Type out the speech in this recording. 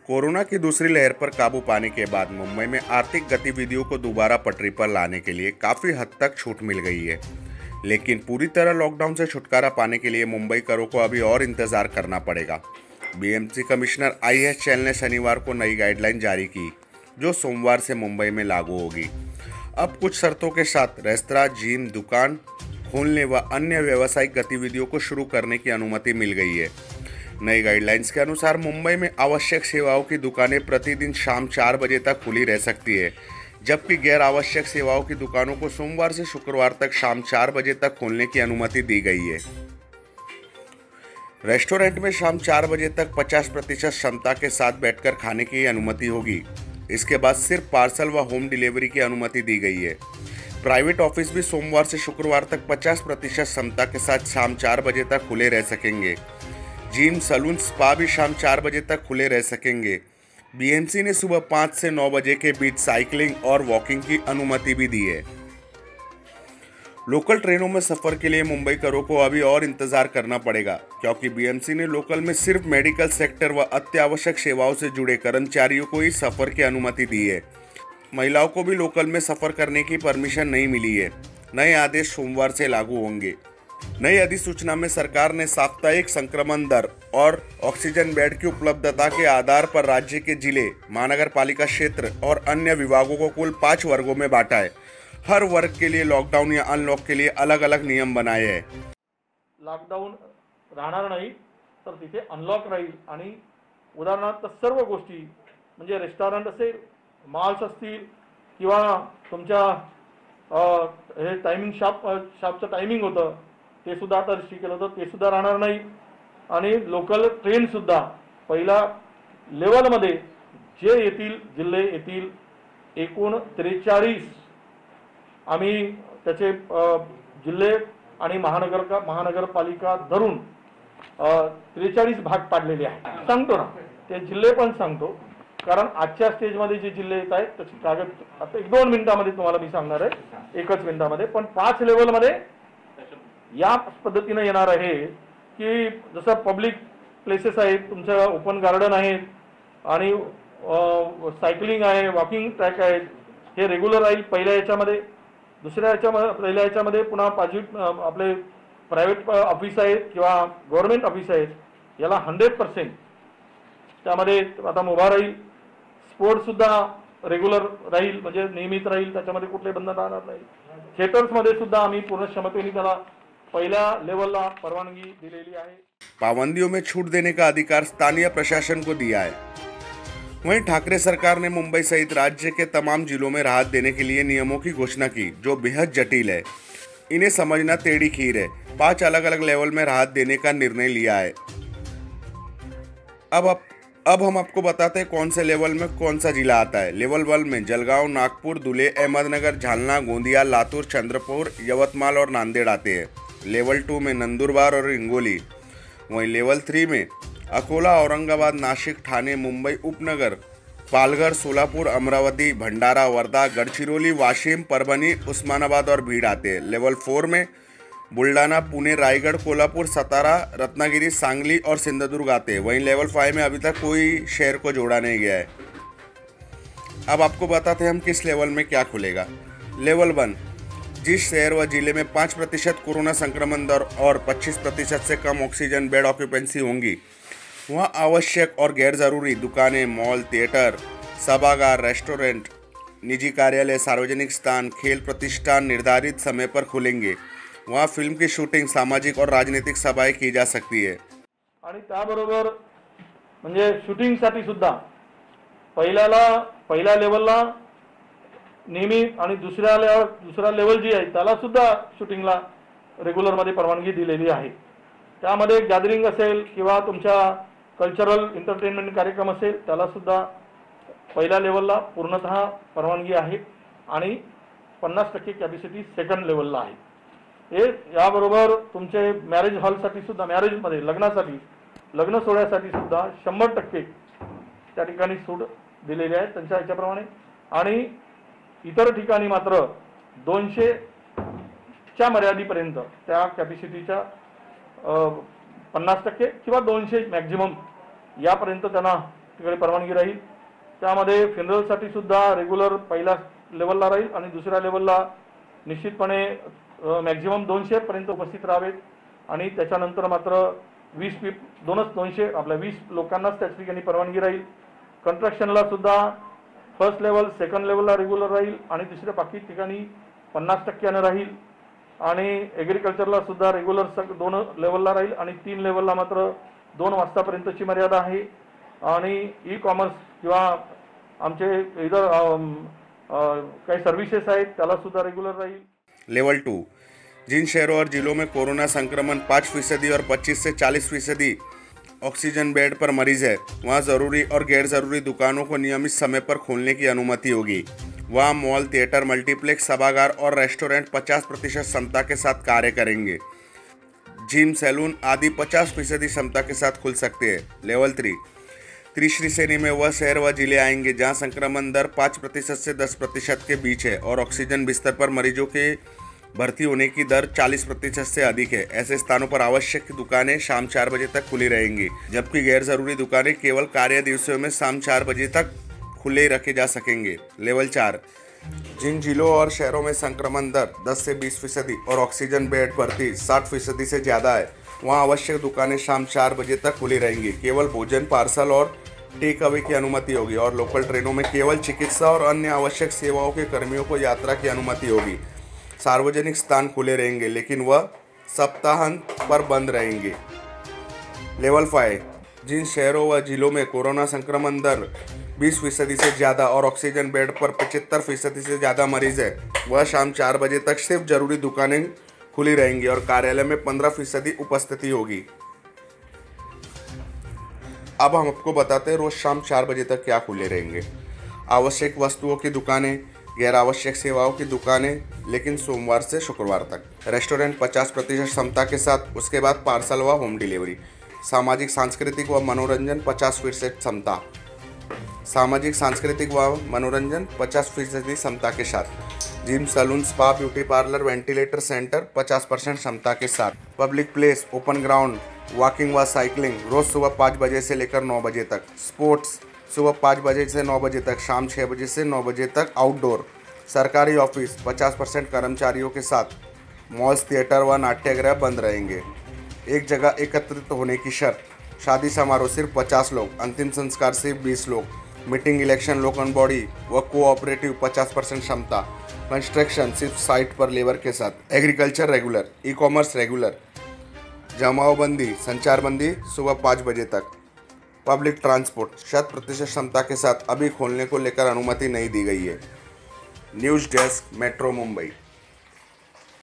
Corona की दूसरी लहर पर काबू पाने के बाद मुंबई में आर्थिक गतिविधियों को दोबारा पटरी पर लाने के लिए काफ़ी हद तक छूट मिल गई है। लेकिन पूरी तरह लॉकडाउन से छुटकारा पाने के लिए मुंबईकरों को अभी और इंतज़ार करना पड़ेगा। बीएमसी कमिश्नर IAS चैल ने शनिवार को नई गाइडलाइन जारी की, जो सोमवार से मुंबई में लागू होगी। अब कुछ शर्तों के साथ रेस्तरां, जिम, दुकान खोलने व अन्य व्यावसायिक गतिविधियों को शुरू करने की अनुमति मिल गई है। नई गाइडलाइंस के अनुसार मुंबई में आवश्यक सेवाओं की दुकानें प्रतिदिन शाम 4 बजे तक खुली रह सकती है, जबकि गैर आवश्यक सेवाओं की दुकानों को सोमवार से शुक्रवार तक शाम 4 बजे तक खोलने की अनुमति दी गई है। रेस्टोरेंट में शाम 4 बजे तक 50% क्षमता के साथ बैठकर खाने की अनुमति होगी। इसके बाद सिर्फ पार्सल व होम डिलीवरी की अनुमति दी गई है। प्राइवेट ऑफिस भी सोमवार से शुक्रवार तक 50% क्षमता के साथ शाम 4 बजे तक खुले रह सकेंगे। जिम, सलून, स्पा भी शाम 4 बजे तक खुले रह सकेंगे। बीएमसी ने सुबह 5 से 9 बजे के बीच साइकिलिंग और वॉकिंग की अनुमति भी दी है। लोकल ट्रेनों में सफ़र के लिए मुंबईकरों को अभी और इंतज़ार करना पड़ेगा, क्योंकि बीएमसी ने लोकल में सिर्फ मेडिकल सेक्टर व अत्यावश्यक सेवाओं से जुड़े कर्मचारियों को ही सफ़र की अनुमति दी है। महिलाओं को भी लोकल में सफ़र करने की परमिशन नहीं मिली है। नए आदेश सोमवार से लागू होंगे। नई अधिसूचना में सरकार ने साप्ताहिक संक्रमण दर और ऑक्सीजन बेड की उपलब्धता के आधार पर राज्य के जिले, महानगर पालिका क्षेत्र और अन्य विभागों को कुल 5 वर्गों में बांटा है। हर वर्ग के लिए लॉकडाउन या अनलॉक के लिए अलग अलग नियम बनाए हैं। लॉकडाऊन राहणार नाही, तर तिथे अनलॉक राहील आणि उदाहरणार्थ सर्व गोष्टी म्हणजे रेस्टॉरंट असेल, मॉल्स असतील किंवा तुमच्या हे टायमिंग शॉपचं टायमिंग होतं ते सुद्धा आता रिस्ट्रिक्ट केलं होतं, ते सुद्धा राहणार नाही। आणि लोकल ट्रेन सुद्धा पहिला लेवलमध्ये जे येतील जिल्हे येतील एकूण 43 आम्ही त्याचे जिल्हे आणि महानगरपालिका धरून 43 भाग पाडलेले आहेत। सांगतो ना, ते जिल्हे पण सांगतो, कारण आजच्या स्टेजमध्ये जे जिल्हे येत आहेत त्याची कागद आता 1-2 मिनिटांमध्ये तुम्हाला मी सांगणार आहे, 1च मिनिटामध्ये। पण 5 लेवलमध्ये या पद्धतीने येणार आहे की जसं पब्लिक प्लेसेस आहेत, तुमचं ओपन गार्डन आहेत आणि सायकलिंग आहे, वॉकिंग ट्रॅक आहेत, हे रेग्युलर राहील पहिल्या याच्यामध्ये। पहिल्या याच्यामध्ये पुन्हा आपले प्रायव्हेट ऑफिस आहेत किंवा गव्हर्नमेंट ऑफिस आहेत, याला 100% त्यामध्ये आता मुभा राहील। स्पोर्ट्स सुद्धा रेग्युलर राहील, म्हणजे नियमित राहील, त्याच्यामध्ये कुठले बंधन राहणार नाही। थिएटर्समध्ये सुद्धा आम्ही पूर्ण क्षमतेने त्याला पहला लेवलला परवानगी दिलेली आहे। पाबंदियों में छूट देने का अधिकार स्थानीय प्रशासन को दिया है। वहीं ठाकरे सरकार ने मुंबई सहित राज्य के तमाम जिलों में राहत देने के लिए नियमों की घोषणा की, जो बेहद जटिल है। इन्हें समझना टेढ़ी खीर है। 5 अलग अलग लेवल में राहत देने का निर्णय लिया है। अब हम आपको बताते हैं कौन से लेवल में कौन सा जिला आता है। लेवल 1 में जलगांव, नागपुर, धुले, अहमदनगर, झालना, गोंदिया, लातूर, चंद्रपुर, यवतमाल और नांदेड़ आते हैं। लेवल 2 में नंदुरबार और हिंगोली। वहीं लेवल 3 में अकोला, औरंगाबाद, नासिक, ठाणे, मुंबई उपनगर, पालघर, सोलापुर, अमरावती, भंडारा, वर्धा, गढ़चिरौली, वाशिम, परभनी, उस्मानाबाद और भीड़ आते हैं। लेवल 4 में बुल्डाना, पुणे, रायगढ़, कोल्हापुर, सतारा, रत्नागिरी, सांगली और सिंधुदुर्ग आते हैं। वहीं लेवल 5 में अभी तक कोई शहर को जोड़ा नहीं गया है। अब आपको बताते हैं हम किस लेवल में क्या खुलेगा। लेवल 1, जिस शहर व जिले में 5% कोरोना संक्रमण दर और 25% से कम ऑक्सीजन बेड ऑक्यूपेंसी होंगी, वहाँ आवश्यक और गैर ज़रूरी दुकानें, मॉल, थिएटर, सभागार, रेस्टोरेंट, निजी कार्यालय, सार्वजनिक स्थान, खेल प्रतिष्ठान निर्धारित समय पर खुलेंगे। वहाँ फिल्म की शूटिंग, सामाजिक और राजनीतिक सभाएं की जा सकती है। आणि त्याबरोबर म्हणजे शूटिंगसाठी सुद्धा पहिल्या लेवलला नियमित आणि दुसरा लेवल जी आहे त्याला सुद्धा शूटिंगला रेग्युलरमध्ये परवानगी दिलेली आहे। त्यामध्ये गॅदरिंग असेल किंवा तुमच्या कल्चरल एंटरटेनमेंट कार्यक्रम असेल त्याला सुद्धा पहिल्या लेवलला पूर्णतः परवानगी आहे आणि 50% कॅपॅसिटी सेकंड लेवलला आहे। हे याबरोबर तुमचे मॅरेज हॉलसाठी सुद्धा, मॅरेजमध्ये लग्न सोहळ्यासाठी सुद्धा 100% त्या ठिकाणी सूट दिलेली आहे त्यांच्या याच्याप्रमाणे। आणि इतर ठिकाणी मात्र 200च्या मर्यादेपर्यंत त्या कॅपॅसिटीच्या 50% किंवा 200 मॅक्झिमम यापर्यंत त्यांना तिकडे परवानगी राहील। त्यामध्ये फ्युनरलसाठी सुद्धा रेग्युलर पहिल्या लेवलला राहील आणि दुसऱ्या लेवलला निश्चितपणे मॅक्झिमम 200 पर्यंत उपस्थित राहावेत आणि त्याच्यानंतर मात्र 20 लोकांनाच त्या ठिकाणी परवानगी राहील। कंस्ट्रक्शनला सुद्धा फर्स्ट लेवल सेकंड लेवलला रेग्युलर राहील आणि दुसऱ्या बाकी ठिकाणी 50% राहील आणि ॲग्रिकल्चरला सुद्धा रेग्युलर 2 लेवलला राहील आणि 3 लेवलला मात्र 2 वाजतापर्यंतची मर्यादा आहे आणि ई कॉमर्स किंवा आमचे इतर काही सर्व्हिसेस आहेत त्याला सुद्धा रेग्युलर राहील। लेवल 2 जिन शहरों और जिलों में कोरोना संक्रमण 5% और 25 से 40% ऑक्सीजन बेड पर मरीज है, वहाँ ज़रूरी और गैर ज़रूरी दुकानों को नियमित समय पर खोलने की अनुमति होगी। वहाँ मॉल, थिएटर, मल्टीप्लेक्स, सभागार और रेस्टोरेंट 50% क्षमता के साथ कार्य करेंगे। जिम, सैलून आदि 50% क्षमता के साथ खुल सकते हैं। लेवल 3 तीसरी श्रेणी में वह शहर व जिले आएंगे जहाँ संक्रमण दर 5% से 10% के बीच है और ऑक्सीजन बिस्तर पर मरीजों के भर्ती होने की दर 40% से अधिक है। ऐसे स्थानों पर आवश्यक दुकानें शाम 4 बजे तक खुली रहेंगी, जबकि गैर जरूरी दुकानें केवल कार्य दिवसों में शाम 4 बजे तक खुले रखे जा सकेंगे। लेवल 4 जिन जिलों और शहरों में संक्रमण दर 10 से 20% और ऑक्सीजन बेड भर्ती 60% से ज़्यादा है, वहाँ आवश्यक दुकानें शाम 4 बजे तक खुली रहेंगी। केवल भोजन, पार्सल और टेक अवे की अनुमति होगी और लोकल ट्रेनों में केवल चिकित्सा और अन्य आवश्यक सेवाओं के कर्मियों को यात्रा की अनुमति होगी। सार्वजनिक स्थान खुले रहेंगे लेकिन वह सप्ताहांत पर बंद रहेंगे। लेवल 5 जिन शहरों व जिलों में कोरोना संक्रमण दर 20% से ज़्यादा और ऑक्सीजन बेड पर 75% से ज़्यादा मरीज है, वह शाम 4 बजे तक सिर्फ जरूरी दुकानें खुली रहेंगी और कार्यालय में 15% उपस्थिति होगी। अब हम आपको बताते हैं रोज शाम 4 बजे तक क्या खुले रहेंगे। आवश्यक वस्तुओं की दुकानें, गैर आवश्यक सेवाओं की दुकानें, लेकिन सोमवार से शुक्रवार तक। रेस्टोरेंट 50% क्षमता के साथ, उसके बाद पार्सल व होम डिलीवरी। सामाजिक सांस्कृतिक व मनोरंजन 50% क्षमता। सामाजिक सांस्कृतिक व मनोरंजन 50% क्षमता के साथ। Gym, salon, spa, beauty parlour, ventilator centre 50% क्षमता के साथ। Public place, open ground, walking व साइकिलिंग रोज़ सुबह 5 बजे से लेकर 9 बजे तक। स्पोर्ट्स सुबह 5 बजे से 9 बजे तक, शाम 6 बजे से 9 बजे तक। आउटडोर सरकारी ऑफिस 50% कर्मचारियों के साथ। मॉल्स, थिएटर व नाट्यगृह बंद रहेंगे। एक जगह एकत्रित होने की शर्त। शादी समारोह सिर्फ 50 लोग, अंतिम संस्कार सिर्फ 20 लोग। मीटिंग, इलेक्शन, लोकल बॉडी व कोऑपरेटिव 50% क्षमता। कंस्ट्रक्शन सिर्फ साइट पर लेबर के साथ। Agriculture regular, e commerce regular. जमावबंदी, संचारबंदी सुबह 5 बजे तक। पब्लिक ट्रांसपोर्ट 100% क्षमता के साथ अभी खोलने को लेकर अनुमति नहीं दी गई है। News desk, metro Mumbai.